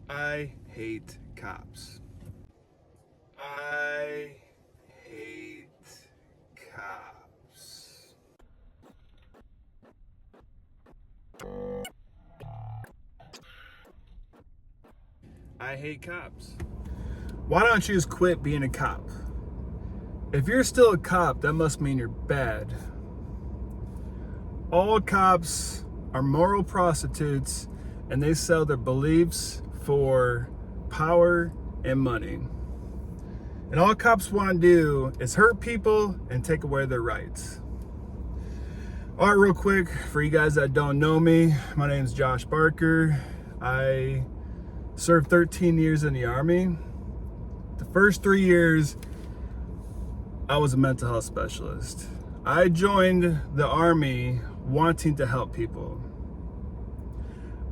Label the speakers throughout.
Speaker 1: I hate cops. I hate cops. I hate cops. Why don't you just quit being a cop? If you're still a cop, that must mean you're bad. All cops are moral prostitutes and they sell their beliefs for power and money. And all cops want to do is hurt people and take away their rights. All right, real quick, for you guys that don't know me, my name is Josh Barker. I served 13 years in the Army. The first 3 years, I was a mental health specialist. I joined the Army wanting to help people.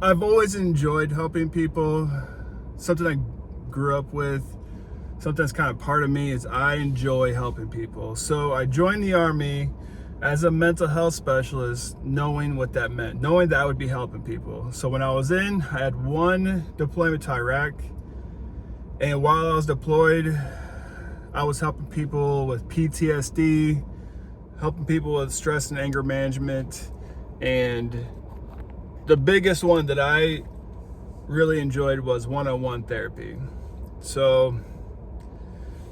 Speaker 1: I've always enjoyed helping people. Something I grew up with, something that's kind of part of me, is I enjoy helping people. So I joined the Army as a mental health specialist, knowing what that meant, knowing that I would be helping people. So when I was in, I had one deployment to Iraq. And while I was deployed, I was helping people with PTSD, helping people with stress and anger management. And the biggest one that I really enjoyed was one-on-one therapy. So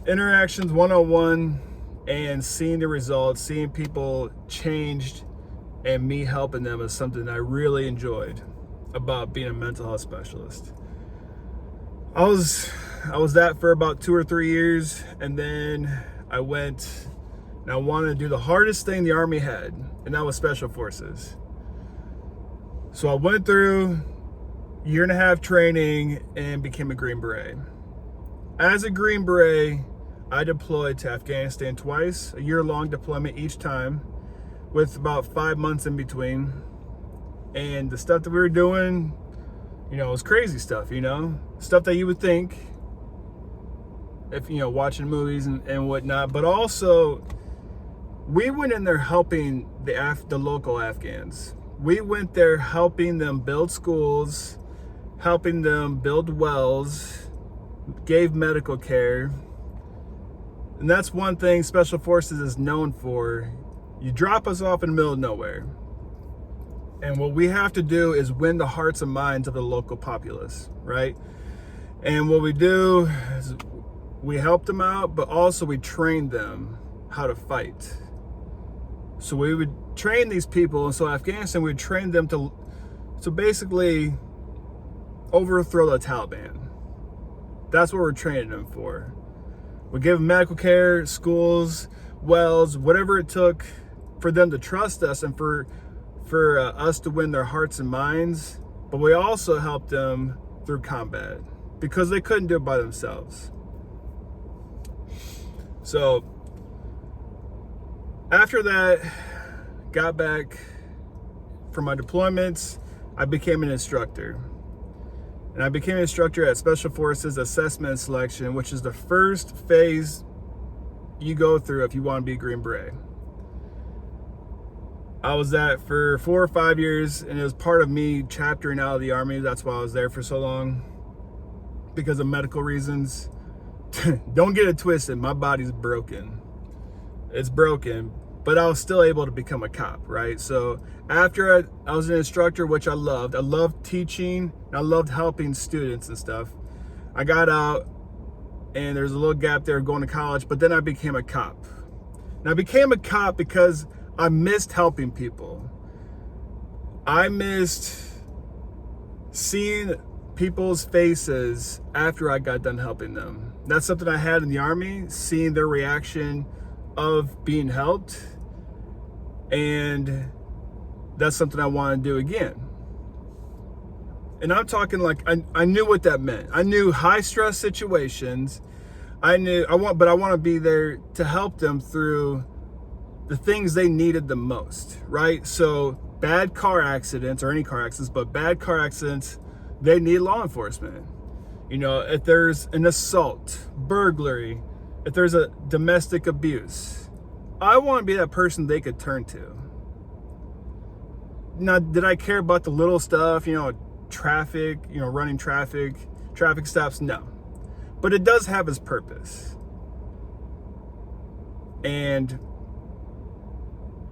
Speaker 1: interactions one-on-one and seeing the results, seeing people changed and me helping them is something I really enjoyed about being a mental health specialist. I was that for about 2 or 3 years, and then I went and I wanted to do the hardest thing the Army had, and that was Special Forces. So I went through 1.5 years training and became a Green Beret. As a Green Beret, I deployed to Afghanistan twice, a year-long deployment each time, with about 5 months in between. And the stuff that we were doing, it was crazy stuff, stuff that you would think if, watching movies and whatnot. But also, we went in there helping the local Afghans. We went there helping them build schools, helping them build wells, gave medical care. And that's one thing Special Forces is known for. You drop us off in the middle of nowhere. And what we have to do is win the hearts and minds of the local populace, right? And what we do is we help them out, but also we train them how to fight. So we would train these people. And so Afghanistan, we would train them to basically overthrow the Taliban. That's what we're training them for. We give them medical care, schools, wells, whatever it took for them to trust us and for us to win their hearts and minds. But we also helped them through combat because they couldn't do it by themselves. So after that, got back from my deployments, I became an instructor. And I became an instructor at Special Forces Assessment and Selection, which is the first phase you go through if you want to be a Green Beret. I was that for 4 or 5 years, and it was part of me chaptering out of the Army. That's why I was there for so long, because of medical reasons. Don't get it twisted, my body's broken. It's broken, but I was still able to become a cop, right? So after I was an instructor, which I loved teaching, and I loved helping students and stuff. I got out, and there's a little gap there going to college, but then I became a cop. And I became a cop because I missed helping people. I missed seeing people's faces after I got done helping them. That's something I had in the Army, seeing their reaction of being helped. And that's something I want to do again. And I'm talking like I knew what that meant. I knew high stress situations. I want to be there to help them through the things they needed the most, right? So bad car accidents, or any car accidents, but bad car accidents, they need law enforcement. If there's an assault, burglary, if there's a domestic abuse, I want to be that person they could turn to. Now, did I care about the little stuff, traffic, running traffic, traffic stops? No. But it does have its purpose. And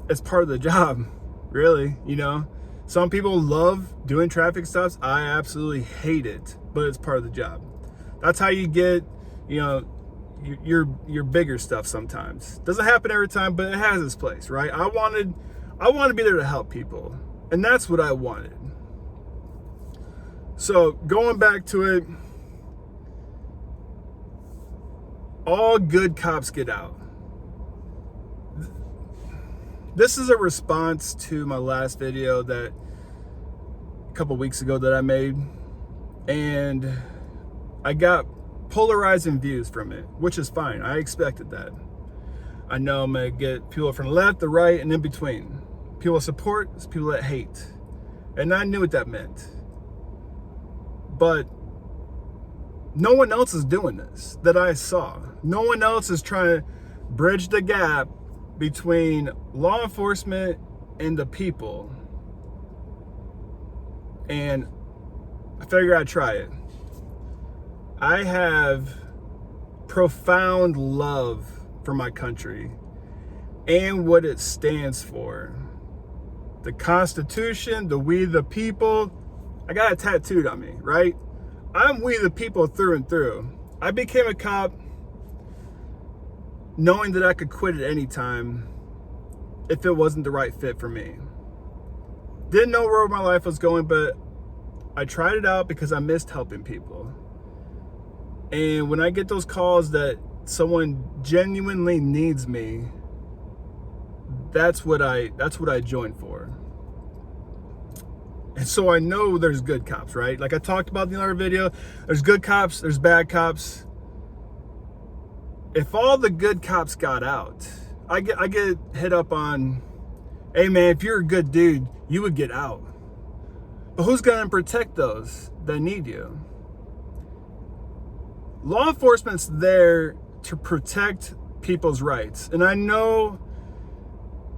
Speaker 1: it's part of the job, really, you know. Some people love doing traffic stops. I absolutely hate it, but it's part of the job. That's how you get, you know, your bigger stuff sometimes. Doesn't happen every time, but it has its place, right? I want to be there to help people, and that's what I wanted. So going back to it, all good cops get out. This is a response to my last video that a couple weeks ago that I made, and I got polarizing views from it, which is fine. I expected that. I know I'm gonna get people from the left, the right, and in between. People that support, people that hate. And I knew what that meant. But no one else is doing this that I saw. No one else is trying to bridge the gap between law enforcement and the people. And I figured I'd try it. I have profound love for my country and what it stands for. The Constitution, the we the people. I got it tattooed on me, right? I'm we the people through and through. I became a cop knowing that I could quit at any time if it wasn't the right fit for me. Didn't know where my life was going, but I tried it out because I missed helping people. And when I get those calls that someone genuinely needs me, that's what I joined for. And so I know there's good cops, right? Like I talked about in the other video, there's good cops, there's bad cops. If all the good cops got out, I get hit up on, hey man, if you're a good dude, you would get out. But who's gonna protect those that need you? Law enforcement's there to protect people's rights. And I know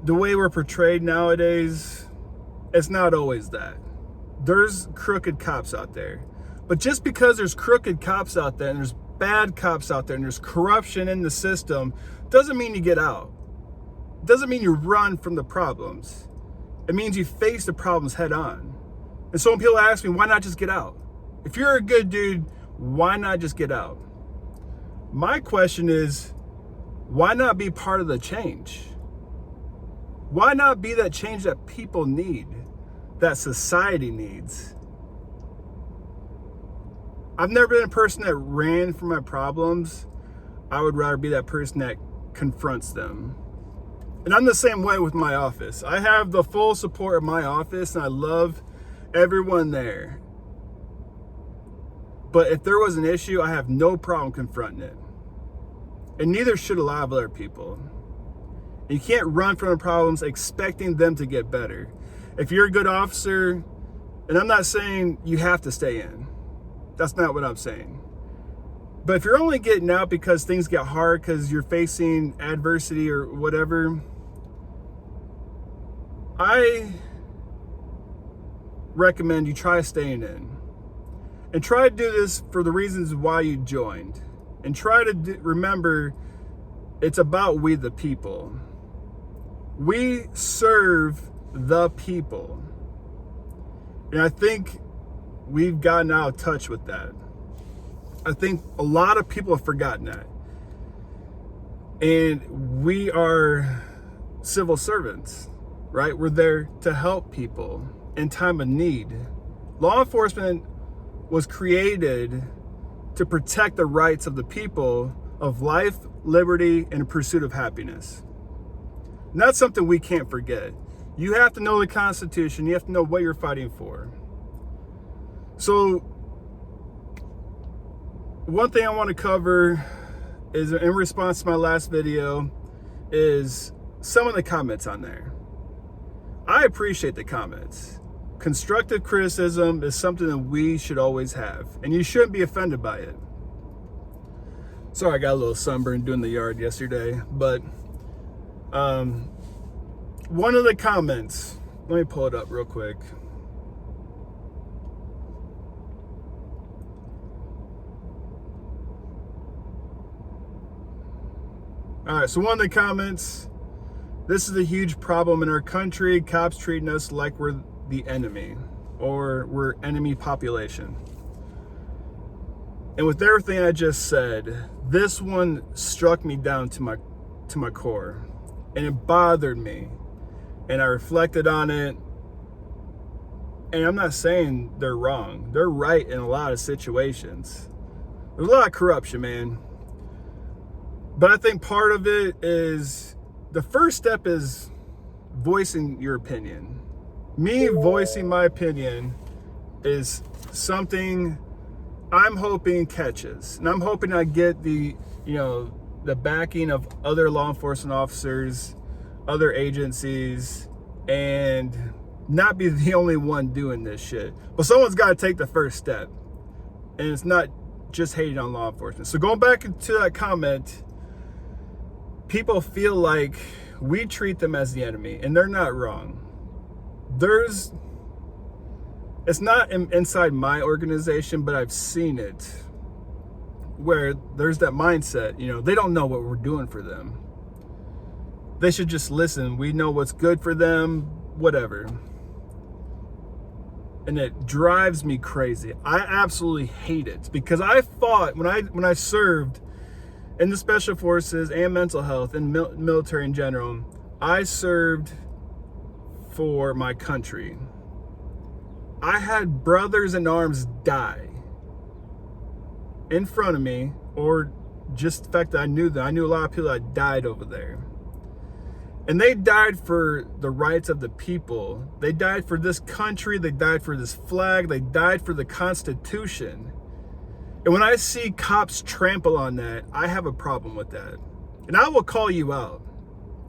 Speaker 1: the way we're portrayed nowadays, it's not always that. There's crooked cops out there. But just because there's crooked cops out there and there's bad cops out there and there's corruption in the system, doesn't mean you get out. Doesn't mean you run from the problems. It means you face the problems head on. And so when people ask me, why not just get out? If you're a good dude, why not just get out? My question is, why not be part of the change? Why not be that change that people need, that society needs? I've never been a person that ran from my problems. I would rather be that person that confronts them. And I'm the same way with my office. I have the full support of my office and I love everyone there. But if there was an issue, I have no problem confronting it. And neither should a lot of other people. You can't run from the problems expecting them to get better. If you're a good officer, and I'm not saying you have to stay in. That's not what I'm saying. But if you're only getting out because things get hard, because you're facing adversity or whatever, I recommend you try staying in. And try to do this for the reasons why you joined. And try to remember, it's about we the people. We serve the people. And I think we've gotten out of touch with that. I think a lot of people have forgotten that. And we are civil servants, right? We're there to help people in time of need. Law enforcement was created to protect the rights of the people of life, liberty, and pursuit of happiness. And that's something we can't forget. You have to know the Constitution. You have to know what you're fighting for. So, one thing I want to cover is, in response to my last video, is some of the comments on there. I appreciate the comments. Constructive criticism is something that we should always have, and you shouldn't be offended by it. Sorry, I got a little sunburn doing the yard yesterday, but one of the comments, let me pull it up real quick. All right, so one of the comments, this is a huge problem in our country. Cops treating us like we're the enemy or we're enemy population. And with everything I just said, this one struck me down to my core, and it bothered me. And I reflected on it. And I'm not saying they're wrong. They're right in a lot of situations. There's a lot of corruption, man. But I think part of it is, the first step is voicing your opinion. Me voicing my opinion is something I'm hoping catches. And I'm hoping I get the backing of other law enforcement officers, other agencies, and not be the only one doing this shit. But someone's got to take the first step. And it's not just hating on law enforcement. So going back to that comment, people feel like we treat them as the enemy, and they're not wrong. It's not inside my organization, but I've seen it where there's that mindset, they don't know what we're doing for them. They should just listen. We know what's good for them, whatever. And it drives me crazy. I absolutely hate it, because I fought when I served in the special forces and mental health and military in general. I served for my country. I had brothers in arms die in front of me, or just the fact that I knew a lot of people that died over there. And they died for the rights of the people. They died for this country. They died for this flag. They died for the Constitution. And when I see cops trample on that, I have a problem with that. And I will call you out.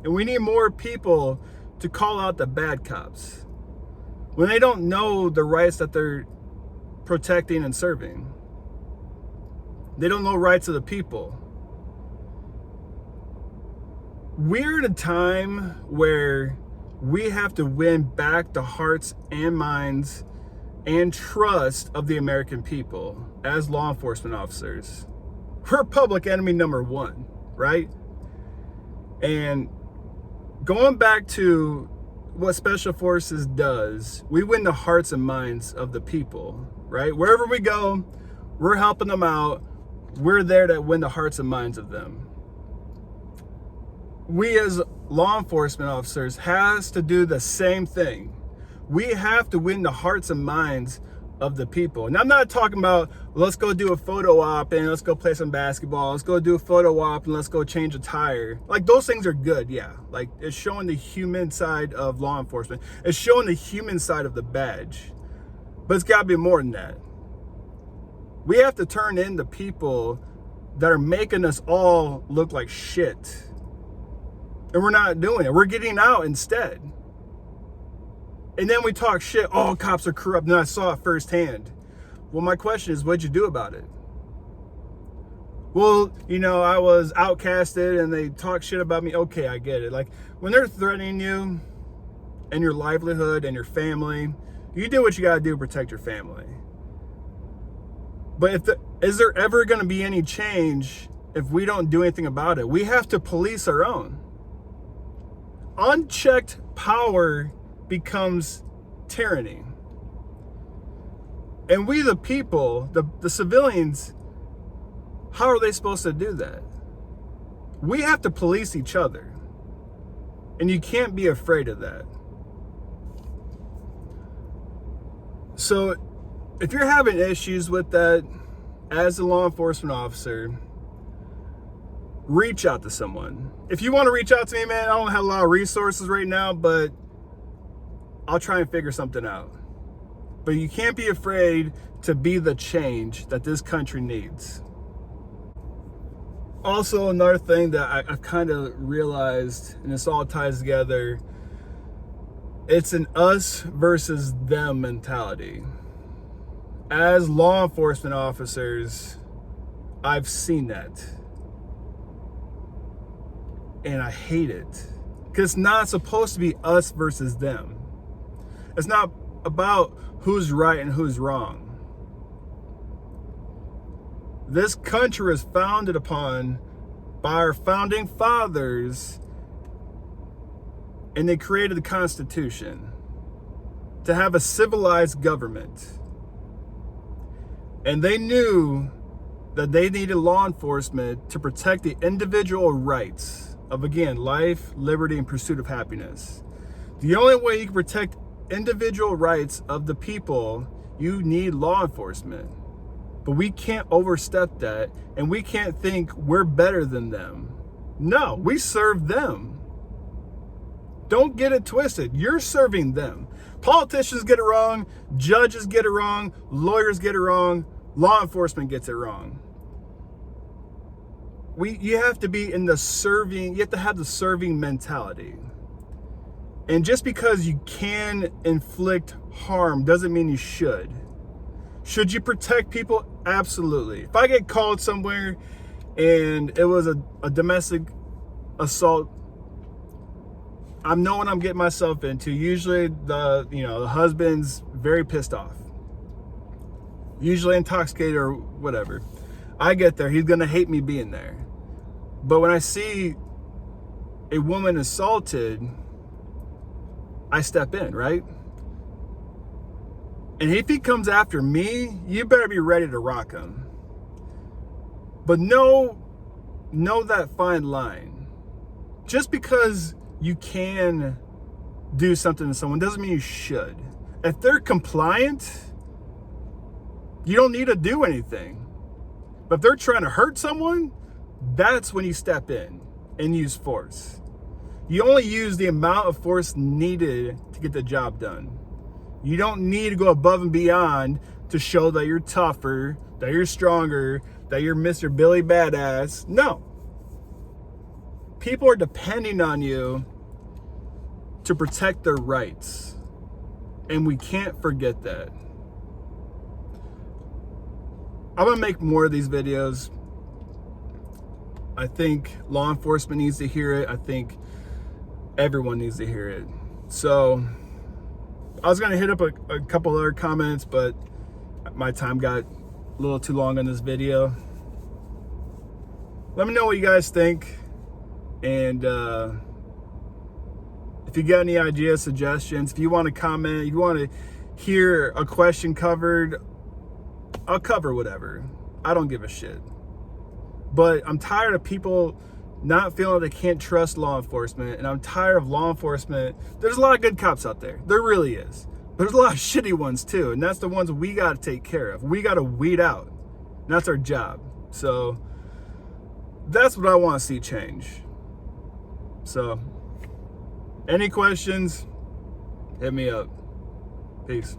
Speaker 1: And we need more people to call out the bad cops when they don't know the rights that they're protecting and serving. They don't know rights of the people. We're in a time where we have to win back the hearts and minds and trust of the American people as law enforcement officers. We're public enemy number one, right? And going back to what Special Forces does, we win the hearts and minds of the people, right? Wherever we go, we're helping them out. We're there to win the hearts and minds of them. We as law enforcement officers has to do the same thing. We have to win the hearts and minds of the people. And I'm not talking about, let's go do a photo op and let's go play some basketball. Let's go do a photo op and let's go change a tire. Like, those things are good, yeah. Like, it's showing the human side of law enforcement. It's showing the human side of the badge. But it's got to be more than that. We have to turn in the people that are making us all look like shit. And we're not doing it. We're getting out instead. And then we talk shit. Oh, cops are corrupt. And I saw it firsthand. Well, my question is, what'd you do about it? Well, I was outcasted and they talk shit about me. Okay, I get it. Like, when they're threatening you and your livelihood and your family, you do what you got to do to protect your family. But is there ever going to be any change if we don't do anything about it? We have to police our own. Unchecked power becomes tyranny. And we, the people, the civilians, how are they supposed to do that? We have to police each other. And you can't be afraid of that. So if you're having issues with that as a law enforcement officer, reach out to someone. If you want to reach out to me, man, I don't have a lot of resources right now, but I'll try and figure something out. But you can't be afraid to be the change that this country needs. Also, another thing that I've kind of realized, and this all ties together, it's an us versus them mentality. As law enforcement officers, I've seen that. And I hate it. Because it's not supposed to be us versus them. It's not about who's right and who's wrong. This country is founded upon by our founding fathers, and they created the Constitution to have a civilized government. And they knew that they needed law enforcement to protect the individual rights of, again, life, liberty, and pursuit of happiness. The only way you can protect individual rights of the people, you need law enforcement. But we can't overstep that, and we can't think we're better than them. No, we serve them. Don't get it twisted. You're serving them. Politicians get it wrong, judges get it wrong, lawyers get it wrong, law enforcement gets it wrong. You have to be in the serving, you have to have the serving mentality. And just because you can inflict harm doesn't mean you should. Should you protect people? Absolutely. If I get called somewhere and it was a domestic assault, I'm knowing I'm getting myself into. Usually the husband's very pissed off, usually intoxicated or whatever. I get there, he's gonna hate me being there. But when I see a woman assaulted, I step in, right? And if he comes after me, you better be ready to rock him. But know that fine line. Just because you can do something to someone doesn't mean you should. If they're compliant, you don't need to do anything. But if they're trying to hurt someone, that's when you step in and use force. You only use the amount of force needed to get the job done. You don't need to go above and beyond to show that you're tougher, that you're stronger, that you're Mr. Billy Badass. No. People are depending on you to protect their rights. And we can't forget that. I'm going to make more of these videos. I think law enforcement needs to hear it. I think everyone needs to hear it. So I was going to hit up a couple other comments, but my time got a little too long on this video. Let me know what you guys think. And if you got any ideas, suggestions, if you want to comment, if you want to hear a question covered, I'll cover whatever. I don't give a shit. But I'm tired of people not feeling they can't trust law enforcement, and I'm tired of law enforcement. There's a lot of good cops out there. There really is. There's a lot of shitty ones too, and that's the ones we got to take care of. We got to weed out. And that's our job. So that's what I want to see change. So any questions, hit me up. Peace.